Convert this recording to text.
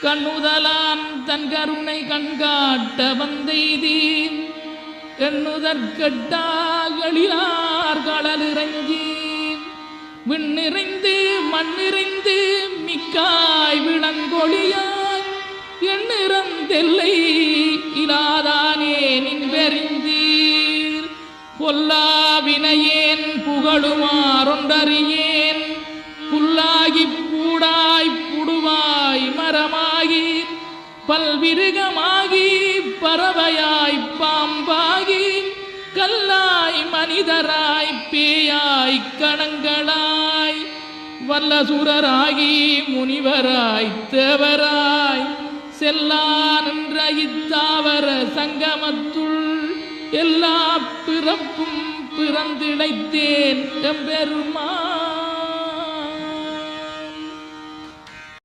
கண்ணுதலான் தன் கருணை கண்காட்ட வந்தெய்தீன் எண்ணுதற்கட்டாகளிலார் களலிறங்கி விண்ணிறைந்து மண்ணிறைந்து மிக்காய் விளங்கொழியாய் எண்ணிறந்தெல்லை இலாதானே நின்பெறிந்தீர் பொல்லாவினையேன் புகழுமாறொன்றறியேன் புல்லாகி பூடாய் புடுவாய் மரமாகி பல்விருகமாகி பறவையாய் பாம்பாகி கல்லாய் மனிதராய் பேயாய் கணங்களாய் வல்லசுரராகி முனிவராய் தேவராய் செல்லா நின்ற இத்தாவர சங்கமத்துள் எல்லா பிறப்பும் பிறந்திழைத்தேன் எம்பெருமான்.